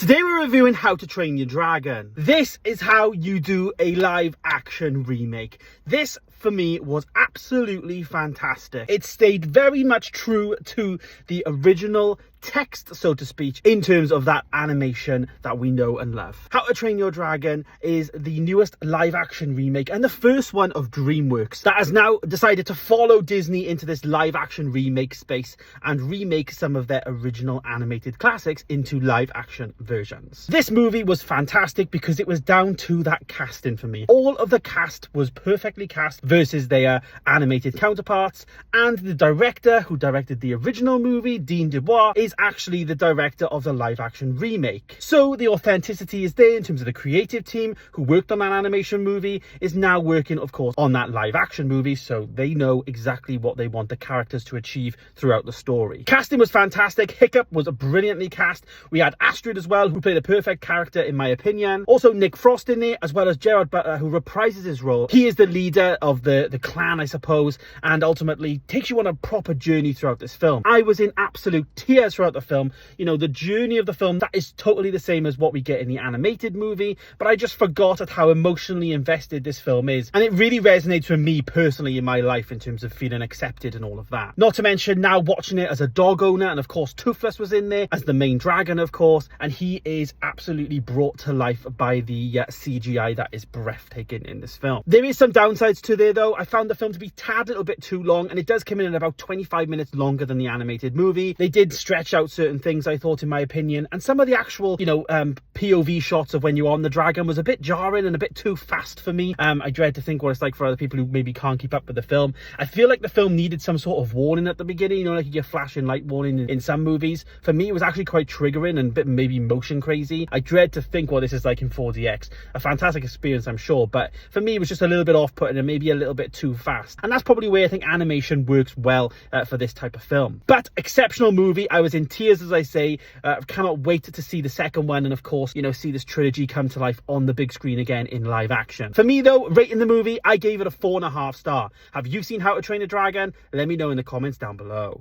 Today we're reviewing How to Train Your Dragon. This is how you do a live action remake. This, for me, was absolutely fantastic. It stayed very much true to the original text, so to speak, in terms of that animation that we know and love. How to Train Your Dragon is the newest live action remake and the first one of DreamWorks that has now decided to follow Disney into this live action remake space and remake some of their original animated classics into live action versions. This movie was fantastic because it was down to that casting for me. All of the cast was perfectly cast versus their animated counterparts, and the director who directed the original movie, Dean DeBois, is actually the director of the live action remake. So the authenticity is there in terms of the creative team who worked on that animation movie is now working, of course, on that live action movie, so they know exactly what they want the characters to achieve throughout the story. Casting was fantastic. Hiccup was brilliantly cast. We had Astrid as well, who played a perfect character in my opinion. Also Nick Frost in there, as well as Gerard Butler, who reprises his role. He is the leader of the clan, I suppose, and ultimately takes you on a proper journey throughout this film. I was in absolute tears throughout the film. You know, the journey of the film, that is totally the same as what we get in the animated movie, but I just forgot at how emotionally invested this film is, and it really resonates with me personally in my life in terms of feeling accepted and all of that. Not to mention now watching it as a dog owner, and of course Toothless was in there as the main dragon, of course, and he is absolutely brought to life by the CGI that is breathtaking in this film. There is some downsides to there though. I found the film to be a tad little bit too long, and it does come in at about 25 minutes longer than the animated movie. They did stretch out certain things, I thought, in my opinion, and some of the actual, POV shots of when you're on the dragon was a bit jarring and a bit too fast for me. I dread to think what it's like for other people who maybe can't keep up with the film. I feel like the film needed some sort of warning at the beginning, like you get flashing light warning in some movies. For me, it was actually quite triggering and a bit maybe motion crazy. I dread to think what this is like in 4DX. A fantastic experience, I'm sure, but for me, it was just a little bit off-putting and maybe a little bit too fast. And that's probably where I think animation works well for this type of film. But exceptional movie. I was in tears, as I say. Cannot wait to see the second one, and of course, see this trilogy come to life on the big screen again in live action. For me though, rating the movie, I gave it a 4.5 star. Have you seen How to Train a Dragon? Let me know in the comments down below.